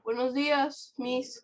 Buenos días, Miss.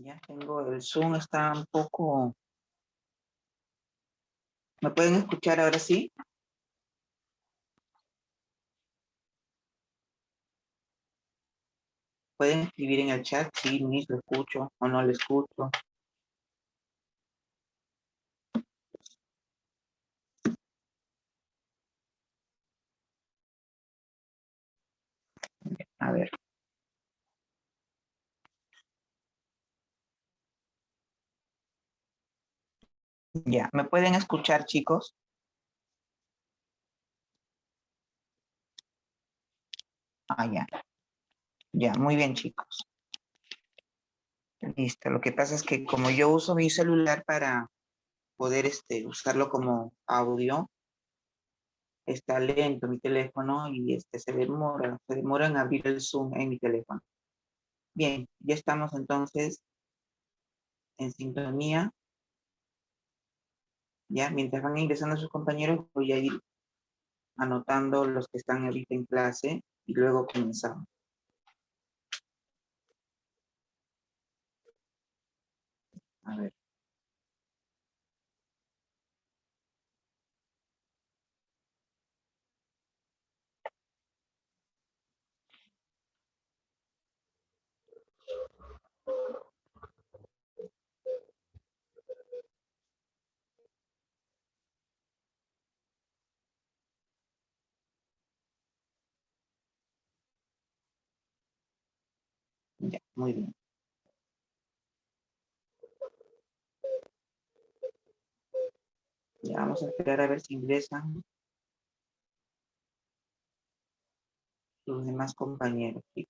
Ya tengo el Zoom, está un poco... ¿Me pueden escuchar ahora sí? Pueden escribir en el chat si Miss lo escucho o no lo escucho. A ver. Ya, ¿me pueden escuchar, chicos? Ah, ya. Ya, muy bien, chicos. Listo. Lo que pasa es que como yo uso mi celular para poder usarlo como audio, está lento mi teléfono y se demora en abrir el Zoom en mi teléfono. Bien, ya estamos entonces en sintonía. Ya, mientras van ingresando a sus compañeros, voy a ir anotando los que están ahorita en clase y luego comenzamos. A ver. Ya, muy bien. Ya vamos a esperar a ver si ingresan los demás compañeros. ¿Sí?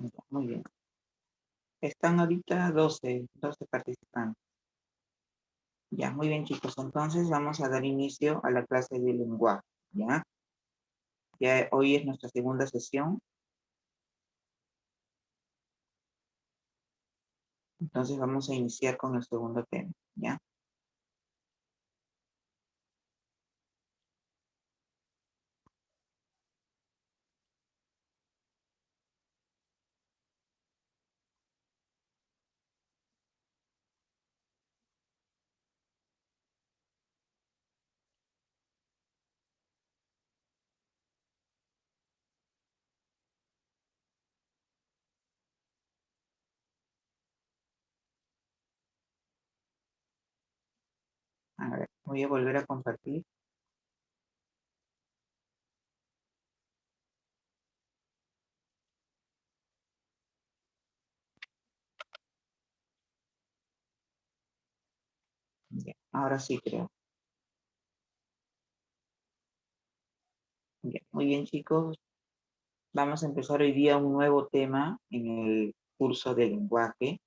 Ya, muy bien. Están ahorita 12 participantes. Ya, muy bien, chicos. Entonces vamos a dar inicio a la clase de lenguaje. ¿Ya? Ya hoy es nuestra segunda sesión. Entonces vamos a iniciar con el segundo tema. ¿Ya? A ver, voy a volver a compartir. Ya, ahora sí creo. Ya, muy bien, chicos. Vamos a empezar hoy día un nuevo tema en el curso de lenguaje,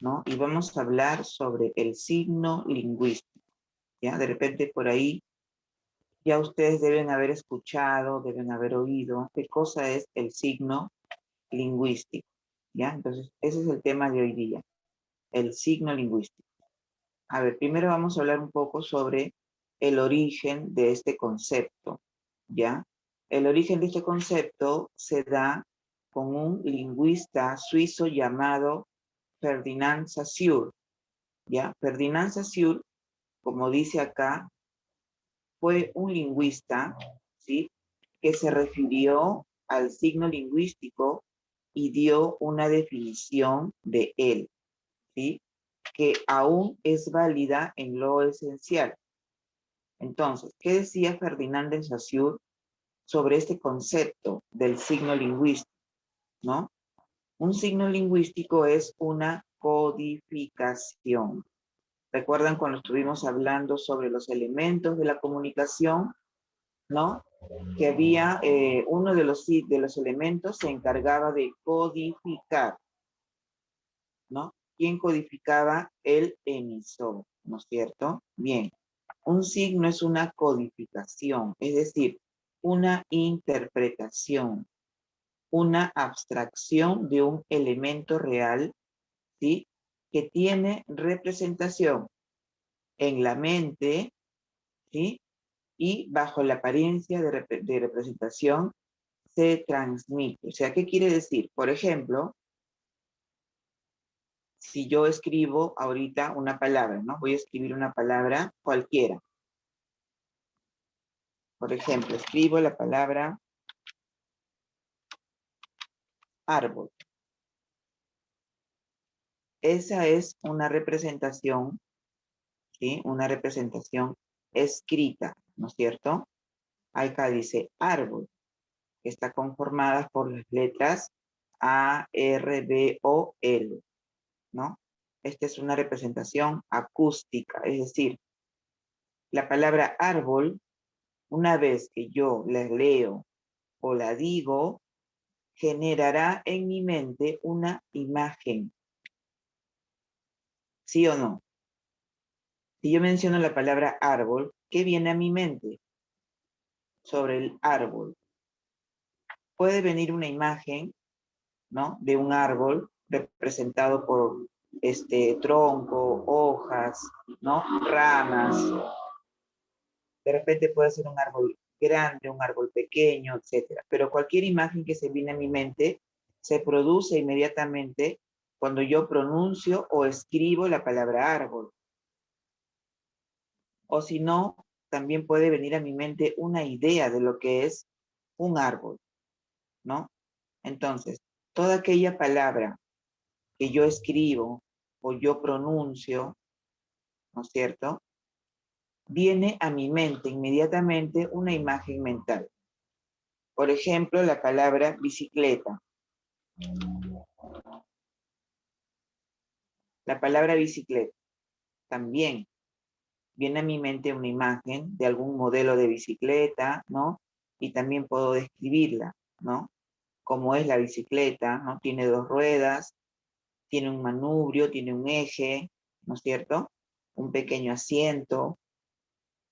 ¿no? Y vamos a hablar sobre el signo lingüístico, ¿ya? De repente por ahí ya ustedes deben haber escuchado, deben haber oído qué cosa es el signo lingüístico, ¿ya? Entonces, ese es el tema de hoy día, el signo lingüístico. A ver, primero vamos a hablar un poco sobre el origen de este concepto, ¿ya? El origen de este concepto se da con un lingüista suizo llamado Ferdinand Saussure, ¿ya? Ferdinand Saussure, como dice acá, fue un lingüista, ¿sí? Que se refirió al signo lingüístico y dio una definición de él, ¿sí? Que aún es válida en lo esencial. Entonces, ¿qué decía Ferdinand de Saussure sobre este concepto del signo lingüístico, ¿no? Un signo lingüístico es una codificación. ¿Recuerdan cuando estuvimos hablando sobre los elementos de la comunicación? ¿no? Que había uno de los elementos se encargaba de codificar, ¿no? ¿Quién codificaba? El emisor, ¿no es cierto? Bien, un signo es una codificación, es decir, una interpretación, una abstracción de un elemento real, ¿sí? Que tiene representación en la mente, ¿sí? Y bajo la apariencia de representación se transmite. O sea, ¿qué quiere decir? Por ejemplo, si yo escribo ahorita una palabra, ¿no? Voy a escribir una palabra cualquiera. Por ejemplo, escribo la palabra árbol. Esa es una representación, ¿sí? Una representación escrita, ¿no es cierto? Acá dice árbol, que está conformada por las letras A, R, B, O, L, ¿no? Esta es una representación acústica, es decir, la palabra árbol, una vez que yo la leo o la digo, generará en mi mente una imagen, ¿sí o no? Si yo menciono la palabra árbol, ¿qué viene a mi mente sobre el árbol? Puede venir una imagen, ¿no? De un árbol representado por tronco, hojas, ¿no? Ramas. De repente puede ser un árbol grande, un árbol pequeño, etcétera. Pero cualquier imagen que se viene a mi mente se produce inmediatamente cuando yo pronuncio o escribo la palabra árbol. O si no, también puede venir a mi mente una idea de lo que es un árbol, ¿no? Entonces, toda aquella palabra que yo escribo o yo pronuncio, ¿no es cierto? Viene a mi mente inmediatamente una imagen mental. Por ejemplo, la palabra bicicleta. La palabra bicicleta también viene a mi mente una imagen de algún modelo de bicicleta, ¿no? Y también puedo describirla, ¿no? Cómo es la bicicleta, ¿no? Tiene dos ruedas, tiene un manubrio, tiene un eje, ¿no es cierto? Un pequeño asiento.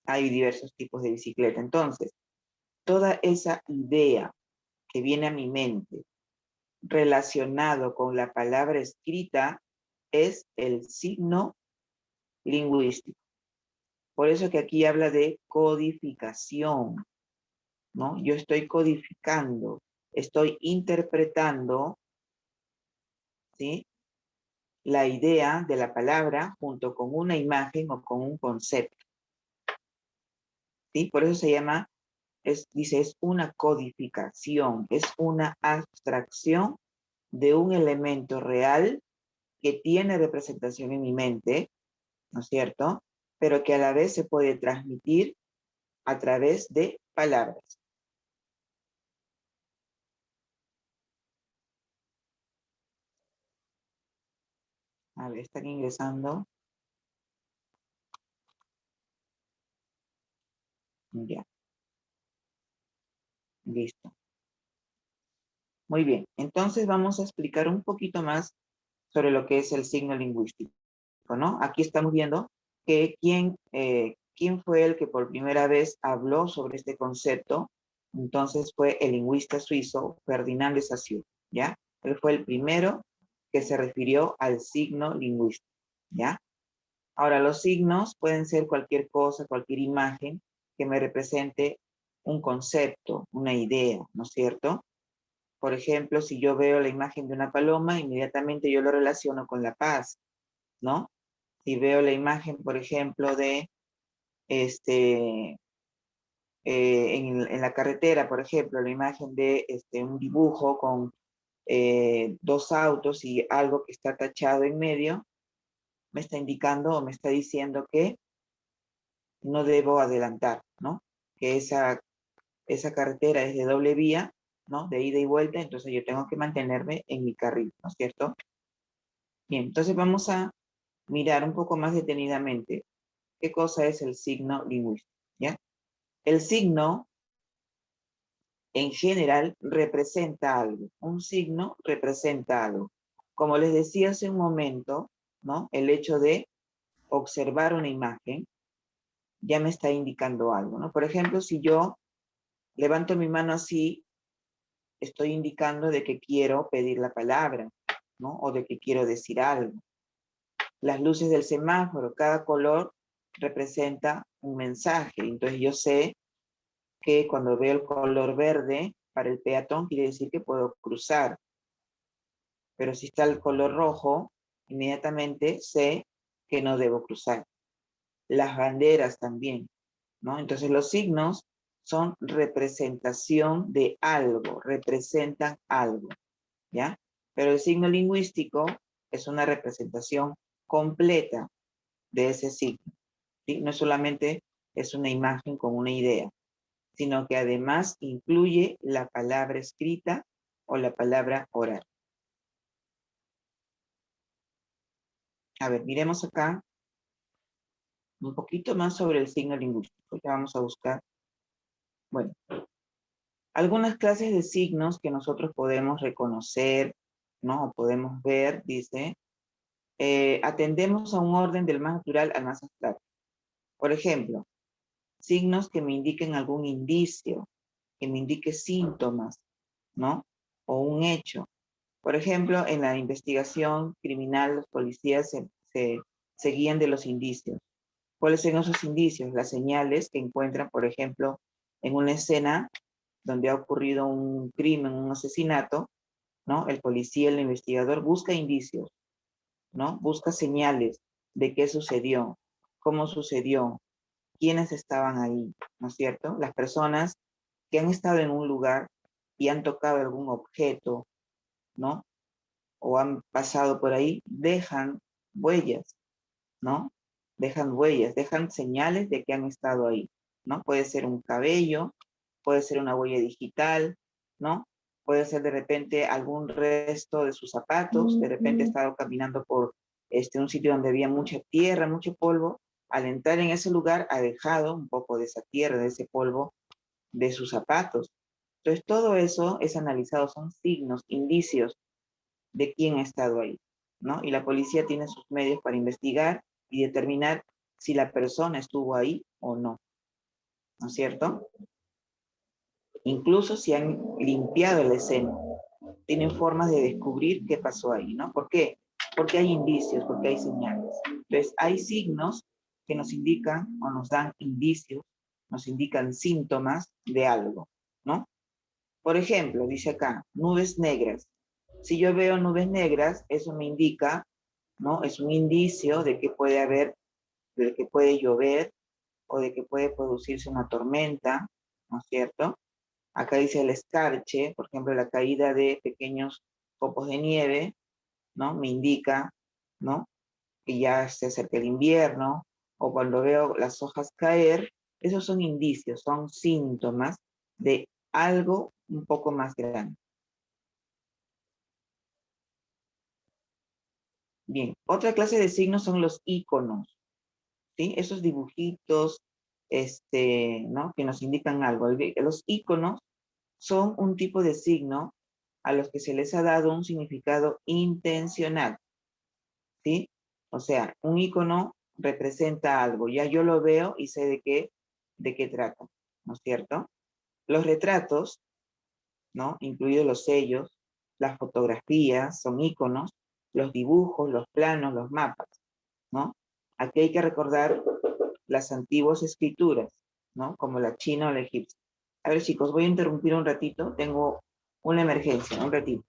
Hay diversos tipos de bicicleta. Entonces, toda esa idea que viene a mi mente relacionado con la palabra escrita es el signo lingüístico. Por eso que aquí habla de codificación, ¿no? Yo estoy codificando, estoy interpretando, ¿sí? La idea de la palabra junto con una imagen o con un concepto, ¿sí? Por eso se llama, dice, es una codificación, es una abstracción de un elemento real que tiene representación en mi mente, ¿no es cierto? Pero que a la vez se puede transmitir a través de palabras. A ver, están ingresando. Ya, listo. Muy bien, entonces vamos a explicar un poquito más sobre lo que es el signo lingüístico, ¿no? Aquí estamos viendo que quién fue el que por primera vez habló sobre este concepto. Entonces fue el lingüista suizo Ferdinand de Saussure, ¿ya? Él fue el primero que se refirió al signo lingüístico, ¿ya? Ahora, los signos pueden ser cualquier cosa, cualquier imagen que me represente un concepto, una idea, ¿no es cierto? Por ejemplo, si yo veo la imagen de una paloma, inmediatamente yo lo relaciono con la paz, ¿no? Si veo la imagen, por ejemplo, de en la carretera, por ejemplo, la imagen de un dibujo con dos autos y algo que está tachado en medio, me está indicando o me está diciendo que no debo adelantar, ¿no? Que esa carretera es de doble vía, ¿no? De ida y vuelta, entonces yo tengo que mantenerme en mi carril, ¿no es cierto? Bien, entonces vamos a mirar un poco más detenidamente qué cosa es el signo lingüístico, ¿ya? El signo en general representa algo. Un signo representa algo. Como les decía hace un momento, ¿no? El hecho de observar una imagen ya me está indicando algo, ¿no? Por ejemplo, si yo levanto mi mano así, estoy indicando de que quiero pedir la palabra, ¿no? O de que quiero decir algo. Las luces del semáforo, cada color representa un mensaje. Entonces yo sé que cuando veo el color verde para el peatón quiere decir que puedo cruzar. Pero si está el color rojo, inmediatamente sé que no debo cruzar. Las banderas también, ¿no? Entonces los signos son representación de algo, representan algo, ¿ya? Pero el signo lingüístico es una representación completa de ese signo, ¿sí? No solamente es una imagen con una idea, sino que además incluye la palabra escrita o la palabra oral. A ver, miremos acá un poquito más sobre el signo lingüístico. Ya vamos a buscar, bueno, algunas clases de signos que nosotros podemos reconocer, ¿no? O podemos ver, dice, atendemos a un orden del más natural al más abstracto. Por ejemplo, signos que me indiquen algún indicio, que me indique síntomas, ¿no? O un hecho. Por ejemplo, en la investigación criminal, los policías se guían de los indicios. ¿Cuáles son esos indicios? Las señales que encuentran, por ejemplo, en una escena donde ha ocurrido un crimen, un asesinato, ¿no? El policía, el investigador busca indicios, ¿no? Busca señales de qué sucedió, cómo sucedió, quiénes estaban ahí, ¿no es cierto? Las personas que han estado en un lugar y han tocado algún objeto, ¿no? O han pasado por ahí, dejan huellas, ¿no? Dejan huellas, dejan señales de que han estado ahí, ¿no? Puede ser un cabello, puede ser una huella digital, ¿no? Puede ser de repente algún resto de sus zapatos, de repente ha estado caminando por un sitio donde había mucha tierra, mucho polvo, al entrar en ese lugar ha dejado un poco de esa tierra, de ese polvo, de sus zapatos. Entonces todo eso es analizado, son signos, indicios de quién ha estado ahí, ¿no? Y la policía tiene sus medios para investigar y determinar si la persona estuvo ahí o no, ¿no es cierto? Incluso si han limpiado la escena, tienen formas de descubrir qué pasó ahí, ¿no? ¿Por qué? Porque hay indicios, porque hay señales. Entonces, hay signos que nos indican o nos dan indicios, nos indican síntomas de algo, ¿no? Por ejemplo, dice acá, nubes negras. Si yo veo nubes negras, eso me indica, ¿no? Es un indicio de que puede haber, de que puede llover o de que puede producirse una tormenta, ¿no es cierto? Acá dice el escarche, por ejemplo, la caída de pequeños copos de nieve, ¿no? Me indica, ¿no? Que ya se acerca el invierno, o cuando veo las hojas caer, esos son indicios, son síntomas de algo un poco más grande. Bien, otra clase de signos son los iconos, ¿sí? Esos dibujitos, ¿no? Que nos indican algo. Los iconos son un tipo de signo a los que se les ha dado un significado intencional, ¿sí? O sea, un icono representa algo, ya yo lo veo y sé de qué trata, ¿no es cierto? Los retratos, ¿no? Incluidos los sellos, las fotografías, son iconos, los dibujos, los planos, los mapas, ¿no? Aquí hay que recordar las antiguas escrituras, ¿no? Como la china o la egipcia. A ver, chicos, voy a interrumpir un ratito, tengo una emergencia, un ratito.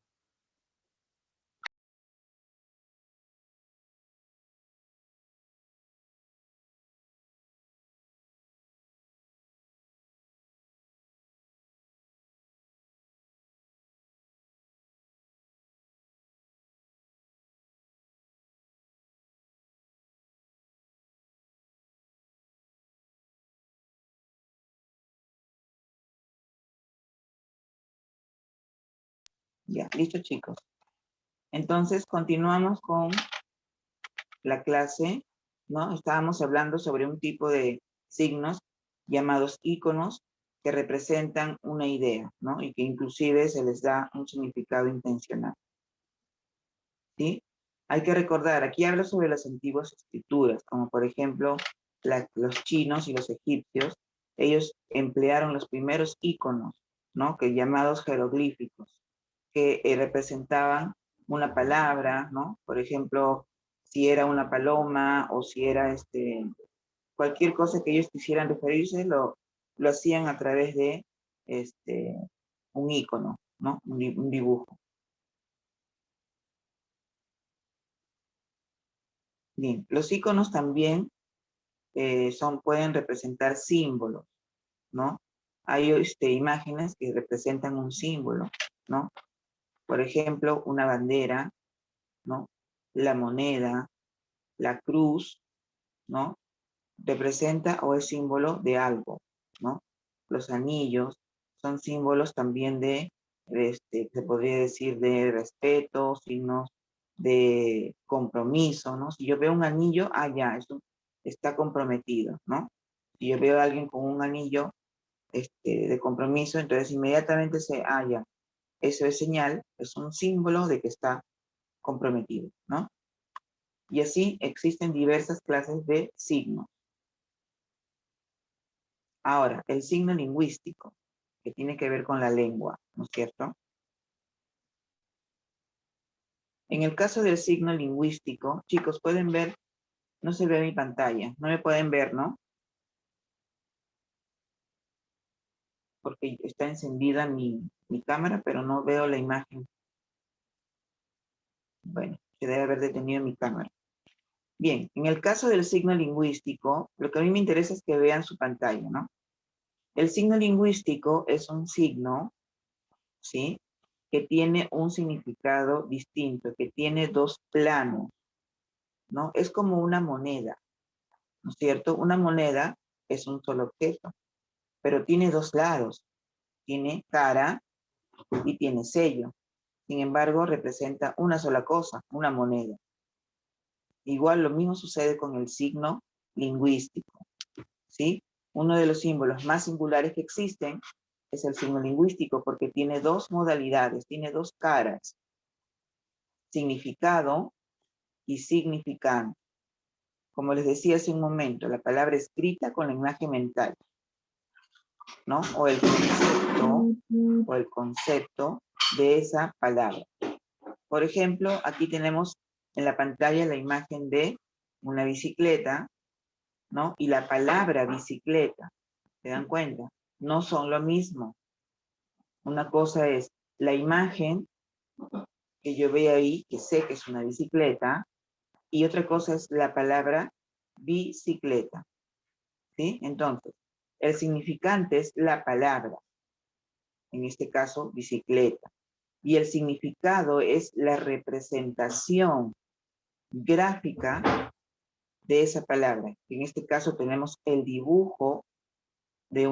Ya, listo, chicos. Entonces, continuamos con la clase, ¿no? Estábamos hablando sobre un tipo de signos llamados iconos que representan una idea, ¿no? Y que inclusive se les da un significado intencional. ¿Sí? Hay que recordar, aquí habla sobre las antiguas escrituras, como por ejemplo los chinos y los egipcios. Ellos emplearon los primeros íconos, ¿no? Que llamados jeroglíficos, que representaban una palabra, ¿no? Por ejemplo, si era una paloma o si era cualquier cosa que ellos quisieran referirse, lo hacían a través de un ícono, ¿no? Un dibujo. Bien, los íconos también pueden representar símbolos, ¿no? Hay imágenes que representan un símbolo, ¿no? Por ejemplo, una bandera, ¿no? La moneda, la cruz, ¿no? Representa o es símbolo de algo, ¿no? Los anillos son símbolos también se podría decir, de respeto, signos de compromiso, ¿no? Si yo veo un anillo, ya, eso está comprometido, ¿no? Si yo veo a alguien con un anillo de compromiso, entonces inmediatamente ya, eso es señal, es un símbolo de que está comprometido, ¿no? Y así existen diversas clases de signos. Ahora, el signo lingüístico, que tiene que ver con la lengua, ¿no es cierto? En el caso del signo lingüístico, chicos, pueden ver, no se ve mi pantalla, no me pueden ver, ¿no? Porque está encendida mi cámara, pero no veo la imagen. Bueno, se debe haber detenido mi cámara. Bien, en el caso del signo lingüístico, lo que a mí me interesa es que vean su pantalla, ¿no? El signo lingüístico es un signo, ¿sí? Que tiene un significado distinto, que tiene dos planos, ¿no? Es como una moneda, ¿no es cierto? Una moneda es un solo objeto, pero tiene dos lados, tiene cara y tiene sello. Sin embargo, representa una sola cosa, una moneda. Igual lo mismo sucede con el signo lingüístico, ¿sí? Uno de los símbolos más singulares que existen es el signo lingüístico porque tiene dos modalidades, tiene dos caras, significado y significante. Como les decía hace un momento, la palabra escrita con la imagen mental, ¿no? O el concepto de esa palabra. Por ejemplo, aquí tenemos en la pantalla la imagen de una bicicleta, ¿no? Y la palabra bicicleta, ¿se dan cuenta? No son lo mismo. Una cosa es la imagen que yo veo ahí, que sé que es una bicicleta, y otra cosa es la palabra bicicleta, ¿sí? Entonces, el significante es la palabra, en este caso, bicicleta, y el significado es la representación gráfica de esa palabra. En este caso tenemos el dibujo de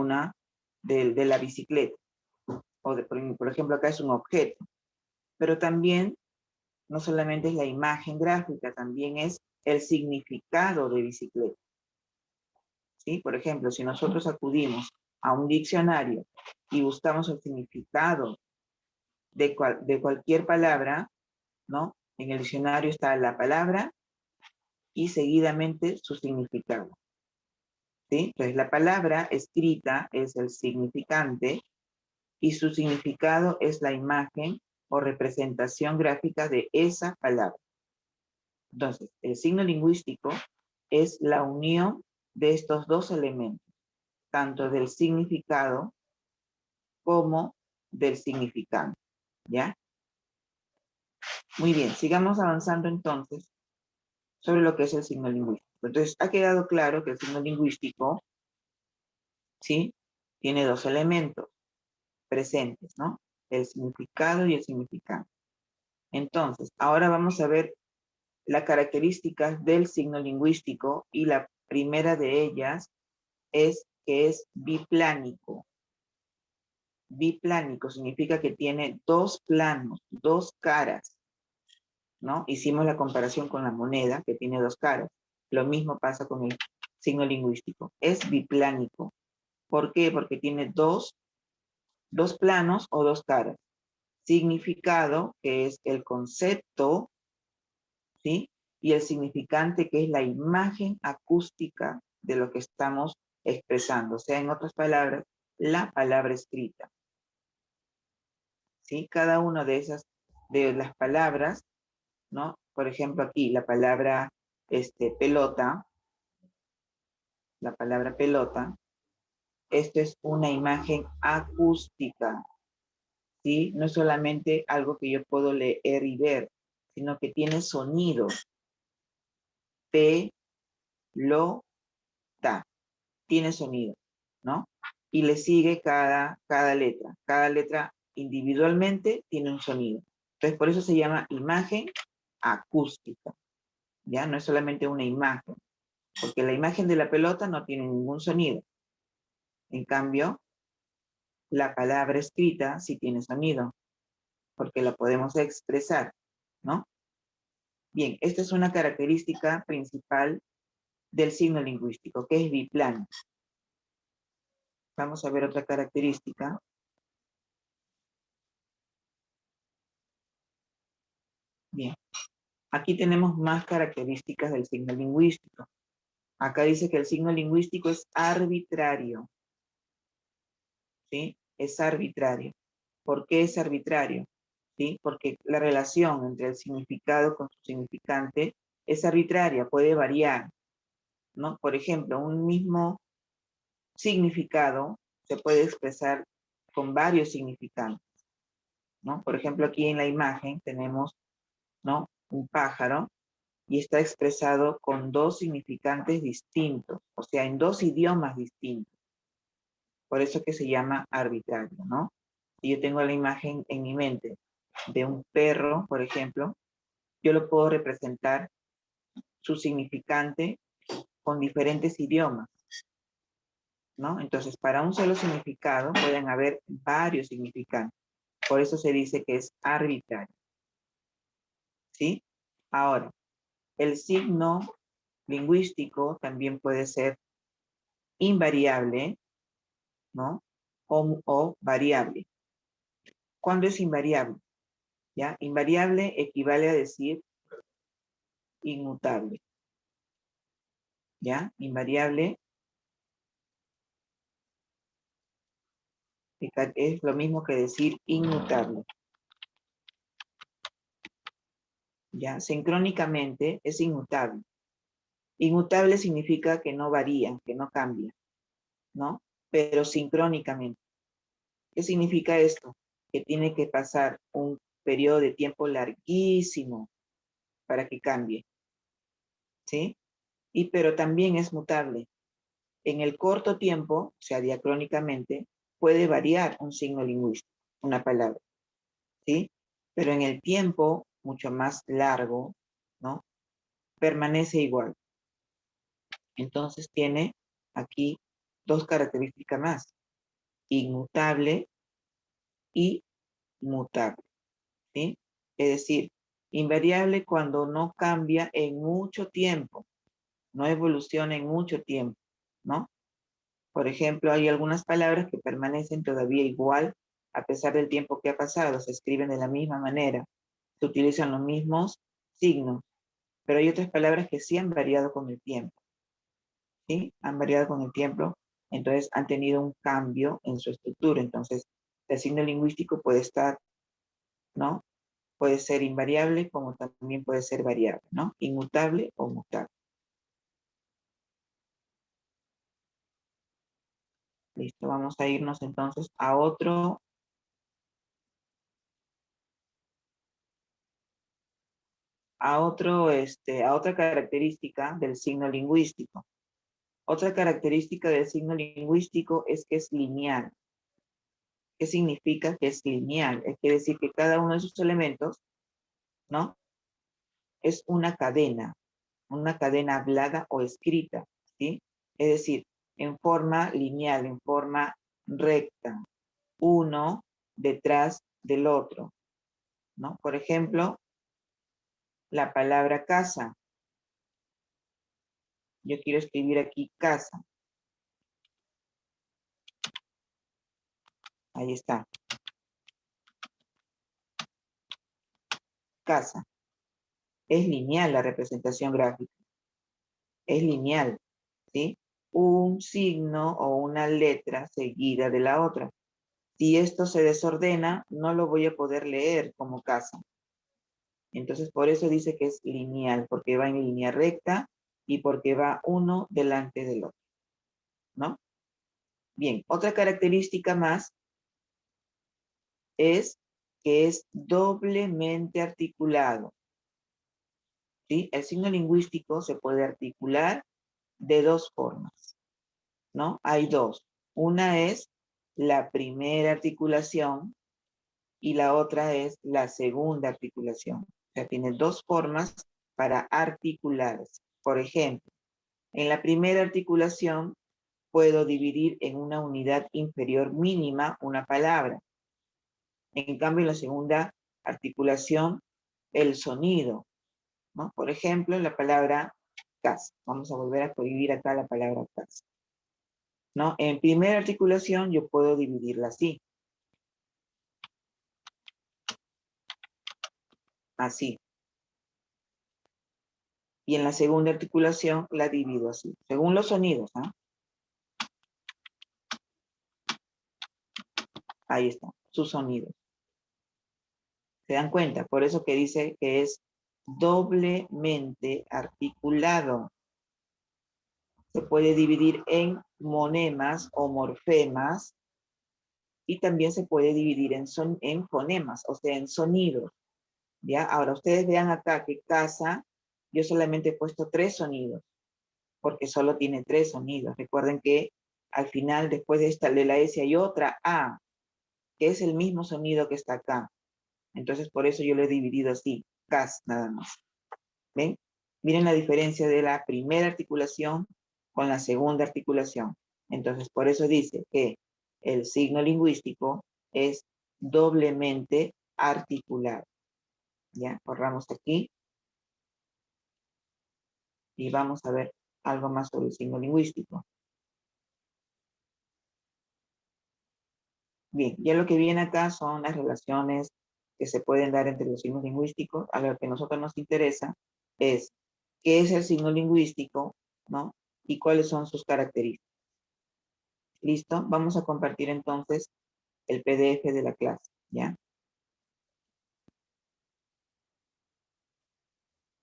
la bicicleta, o por ejemplo, acá es un objeto, pero también no solamente es la imagen gráfica, también es el significado de bicicleta. ¿Sí? Por ejemplo, si nosotros acudimos a un diccionario y buscamos el significado de cualquier palabra, ¿no? En el diccionario está la palabra y seguidamente su significado. ¿Sí? Entonces, la palabra escrita es el significante y su significado es la imagen o representación gráfica de esa palabra. Entonces, el signo lingüístico es la unión de estos dos elementos, tanto del significado como del significante, ¿ya? Muy bien, sigamos avanzando entonces sobre lo que es el signo lingüístico. Entonces, ha quedado claro que el signo lingüístico, ¿sí? Tiene dos elementos presentes, ¿no? El significado y el significante. Entonces, ahora vamos a ver las características del signo lingüístico y la primera de ellas es que es biplánico. Biplánico significa que tiene dos planos, dos caras, ¿no? Hicimos la comparación con la moneda, que tiene dos caras. Lo mismo pasa con el signo lingüístico. Es biplánico. ¿Por qué? Porque tiene dos planos o dos caras. Significado, que es el concepto, ¿sí? Y el significante, que es la imagen acústica de lo que estamos expresando. O sea, en otras palabras, la palabra escrita. ¿Sí? Cada una de las palabras, ¿no? Por ejemplo, aquí la palabra pelota, la palabra pelota, esto es una imagen acústica, ¿sí? No es solamente algo que yo puedo leer y ver, sino que tiene sonido. Pelota, tiene sonido, ¿no? Y le sigue cada letra. Cada letra individualmente tiene un sonido. Entonces, por eso se llama imagen acústica, ¿ya? No es solamente una imagen, porque la imagen de la pelota no tiene ningún sonido. En cambio, la palabra escrita sí tiene sonido, porque la podemos expresar, ¿no? Bien, esta es una característica principal del signo lingüístico, que es biplano. Vamos a ver otra característica. Bien, aquí tenemos más características del signo lingüístico. Acá dice que el signo lingüístico es arbitrario, ¿sí? Es arbitrario. ¿Por qué es arbitrario? ¿Sí? Porque la relación entre el significado con su significante es arbitraria, puede variar, ¿no? Por ejemplo, un mismo significado se puede expresar con varios significantes, ¿no? Por ejemplo, aquí en la imagen tenemos, ¿no? Un pájaro y está expresado con dos significantes distintos, o sea, en dos idiomas distintos. Por eso que se llama arbitrario, ¿no? Si yo tengo la imagen en mi mente de un perro, por ejemplo, yo lo puedo representar su significante con diferentes idiomas, ¿no? Entonces, para un solo significado pueden haber varios significantes. Por eso se dice que es arbitrario, ¿sí? Ahora, el signo lingüístico también puede ser invariable, ¿no? O variable. ¿Cuándo es invariable? ¿Ya? Invariable equivale a decir inmutable, ¿ya? Invariable es lo mismo que decir inmutable, ¿ya? Sincrónicamente es inmutable. Inmutable significa que no varía, que no cambia, ¿no? Pero sincrónicamente. ¿Qué significa esto? Que tiene que pasar un periodo de tiempo larguísimo para que cambie, ¿sí? Pero también es mutable. En el corto tiempo, o sea, diacrónicamente, puede variar un signo lingüístico, una palabra, ¿sí? Pero en el tiempo, mucho más largo, ¿no? Permanece igual. Entonces tiene aquí dos características más, inmutable y mutable, ¿sí? Es decir, invariable cuando no cambia en mucho tiempo, no evoluciona en mucho tiempo, ¿no? Por ejemplo, hay algunas palabras que permanecen todavía igual a pesar del tiempo que ha pasado, se escriben de la misma manera, se utilizan los mismos signos, pero hay otras palabras que sí han variado con el tiempo, ¿sí? Han variado con el tiempo, entonces han tenido un cambio en su estructura. Entonces, el signo lingüístico puede estar, ¿no? Puede ser invariable como también puede ser variable, ¿no? Inmutable o mutable. Listo, vamos a irnos entonces a otra característica del signo lingüístico. Otra característica del signo lingüístico es que es lineal. ¿Qué significa que es lineal? Es decir, que cada uno de sus elementos, ¿no? Es una cadena hablada o escrita, ¿sí? Es decir, en forma lineal, en forma recta, uno detrás del otro, ¿no? Por ejemplo, la palabra casa. Yo quiero escribir aquí casa. Ahí está. Casa. Es lineal la representación gráfica. Es lineal, ¿sí? Un signo o una letra seguida de la otra. Si esto se desordena, no lo voy a poder leer como casa. Entonces, por eso dice que es lineal, porque va en línea recta y porque va uno delante del otro, ¿no? Bien, otra característica más es que es doblemente articulado, ¿sí? El signo lingüístico se puede articular de dos formas, ¿no? Hay dos. Una es la primera articulación y la otra es la segunda articulación. O sea, tiene dos formas para articularse. Por ejemplo, en la primera articulación puedo dividir en una unidad inferior mínima una palabra. En cambio, en la segunda articulación, el sonido, ¿no? Por ejemplo, la palabra casa. Vamos a volver a escribir acá la palabra casa, ¿no? En primera articulación yo puedo dividirla así. Así. Y en la segunda articulación la divido así, según los sonidos, ¿no? Ahí está, sus sonidos. ¿Se dan cuenta? Por eso que dice que es doblemente articulado. Se puede dividir en monemas o morfemas y también se puede dividir en fonemas, o sea, en sonidos. ¿Ya? Ahora, ustedes vean acá que casa, yo solamente he puesto 3 sonidos, porque solo tiene 3 sonidos. Recuerden que al final, después de esta, de la S hay otra A, que es el mismo sonido que está acá. Entonces, por eso yo lo he dividido así, cas nada más. ¿Ven? Miren la diferencia de la primera articulación con la segunda articulación. Entonces, por eso dice que el signo lingüístico es doblemente articulado. ¿Ya? Borramos aquí y vamos a ver algo más sobre el signo lingüístico. Bien, ya lo que viene acá son las relaciones que se pueden dar entre los signos lingüísticos. A lo que a nosotros nos interesa es qué es el signo lingüístico, ¿no? Y cuáles son sus características. ¿Listo? Vamos a compartir entonces el PDF de la clase, ¿ya?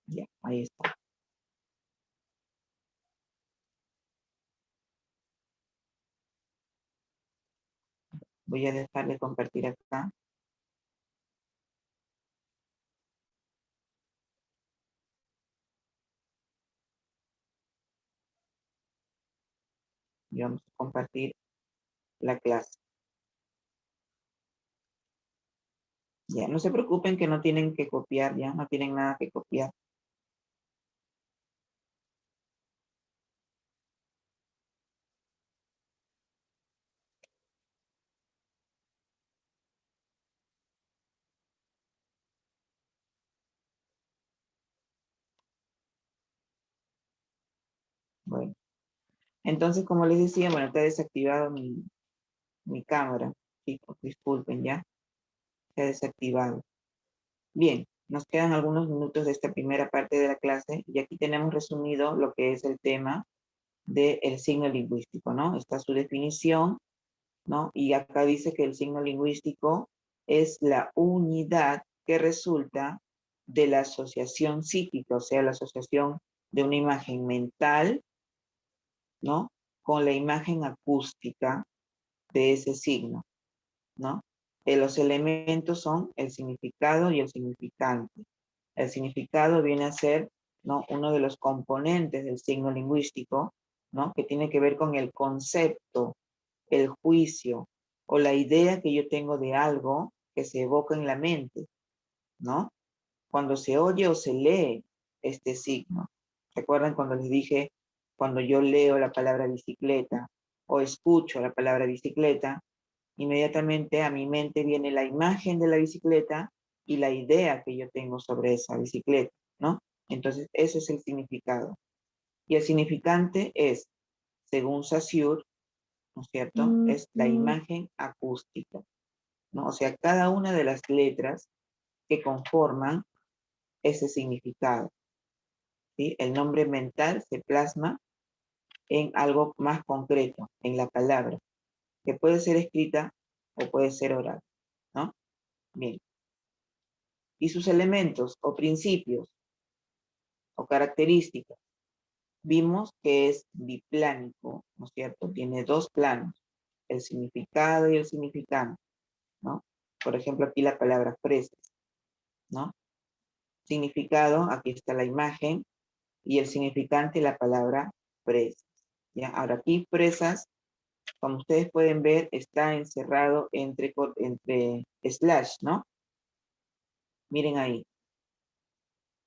Ya, ahí está. Voy a dejarle compartir acá. Y vamos a compartir la clase. Ya, no se preocupen que no tienen que copiar, ya, no tienen nada que copiar. Bueno, entonces, como les decía, bueno, está desactivado mi cámara. Chicos, disculpen, ya, está desactivado. Bien, nos quedan algunos minutos de esta primera parte de la clase y aquí tenemos resumido lo que es el tema del signo lingüístico, ¿no? Está su definición, ¿no? Y acá dice que el signo lingüístico es la unidad que resulta de la asociación psíquica, o sea, la asociación de una imagen mental, ¿no? Con la imagen acústica de ese signo, ¿no? Los elementos son el significado y el significante. El significado viene a ser, ¿no? Uno de los componentes del signo lingüístico, ¿no? Que tiene que ver con el concepto, el juicio o la idea que yo tengo de algo que se evoca en la mente, ¿no? Cuando se oye o se lee este signo. ¿Recuerdan cuando les dije, cuando yo leo la palabra bicicleta o escucho la palabra bicicleta, inmediatamente a mi mente viene la imagen de la bicicleta y la idea que yo tengo sobre esa bicicleta, ¿no? Entonces, ese es el significado. Y el significante es, según Saussure, ¿no es cierto? Es la imagen acústica, ¿no? O sea, cada una de las letras que conforman ese significado, ¿sí? El nombre mental se plasma en algo más concreto, en la palabra, que puede ser escrita o puede ser oral, ¿no? Bien. Y sus elementos o principios o características, vimos que es biplánico, ¿no es cierto? Tiene dos planos, el significado y el significante, ¿no? Por ejemplo, aquí la palabra fresas, ¿no? Significado, aquí está la imagen, y el significante, la palabra fresas, ¿ya? Ahora aquí fresas, como ustedes pueden ver, está encerrado entre slash, ¿no? Miren ahí.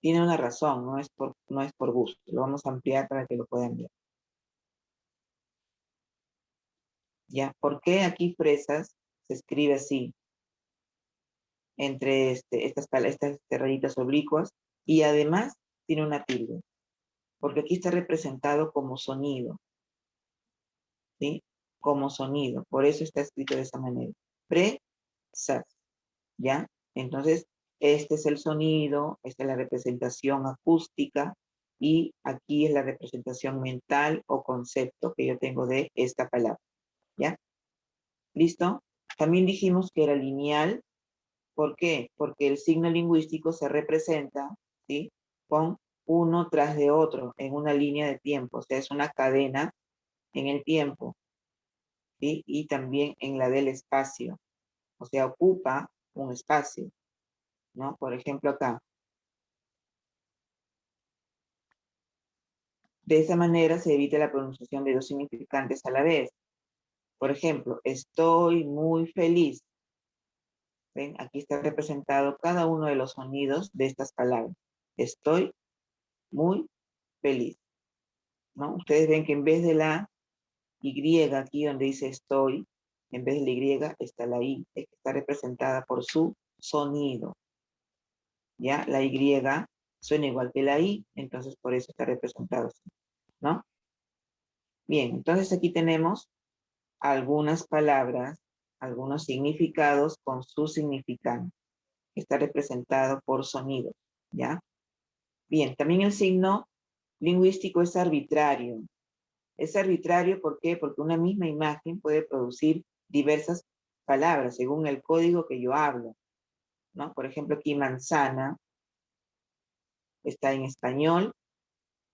Tiene una razón, no es por gusto. Lo vamos a ampliar para que lo puedan ver. ¿Ya? ¿Por qué aquí fresas se escribe así? Entre estas rayitas oblicuas, y además tiene una tilde, porque aquí está representado como sonido, ¿sí? Como sonido, por eso está escrito de esa manera. Fresas, ¿ya? Entonces, este es el sonido, esta es la representación acústica, y aquí es la representación mental o concepto que yo tengo de esta palabra, ¿ya? ¿Listo? También dijimos que era lineal. ¿Por qué? Porque el signo lingüístico se representa, ¿sí? Con uno tras de otro, en una línea de tiempo, o sea, es una cadena en el tiempo, ¿sí? Y también en la del espacio, o sea, ocupa un espacio, ¿no? Por ejemplo, acá. De esa manera se evita la pronunciación de dos significantes a la vez. Por ejemplo, estoy muy feliz. ¿Ven? Aquí está representado cada uno de los sonidos de estas palabras. Estoy muy feliz, ¿no? Ustedes ven que en vez de la Y aquí donde dice estoy, en vez de la Y está la I, que está representada por su sonido. ¿Ya? La Y suena igual que la I, entonces por eso está representado así, ¿no? Bien, entonces aquí tenemos algunas palabras, algunos significados con su significante, que está representado por sonido, ¿ya? Bien, también el signo lingüístico es arbitrario. Es arbitrario, ¿por qué? Porque una misma imagen puede producir diversas palabras según el código que yo hablo, ¿no? Por ejemplo, aquí manzana está en español,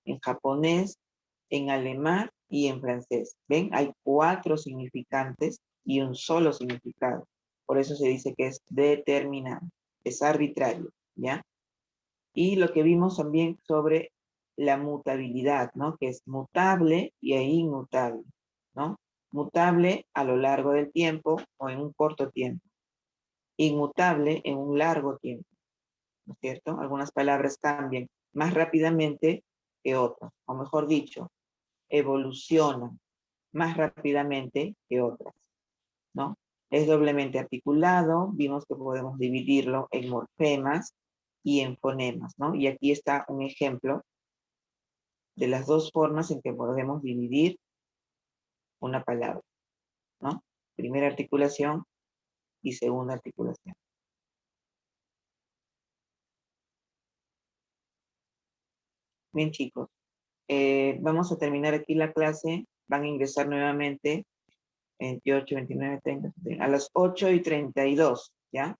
en japonés, en alemán y en francés. ¿Ven? Hay 4 significantes y un solo significado. Por eso se dice que es determinado, es arbitrario, ¿ya? Y lo que vimos también sobre la mutabilidad, ¿no? Que es mutable y inmutable, ¿no? Mutable a lo largo del tiempo o en un corto tiempo. Inmutable en un largo tiempo, ¿no es cierto? Algunas palabras cambian más rápidamente que otras, o mejor dicho, evolucionan más rápidamente que otras, ¿no? Es doblemente articulado, vimos que podemos dividirlo en morfemas y en fonemas, ¿no? Y aquí está un ejemplo de las dos formas en que podemos dividir una palabra, ¿no? Primera articulación y segunda articulación. Bien, chicos, vamos a terminar aquí la clase. Van a ingresar nuevamente 28, 29, 30, a las 8:32, ¿ya?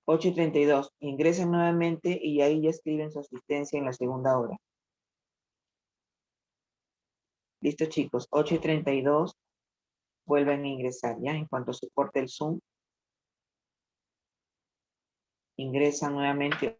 8:32. Ingresan nuevamente y ahí ya escriben su asistencia en la segunda hora. Listo, chicos. 8:32. Vuelven a ingresar, ¿ya? En cuanto se corte el Zoom, ingresan nuevamente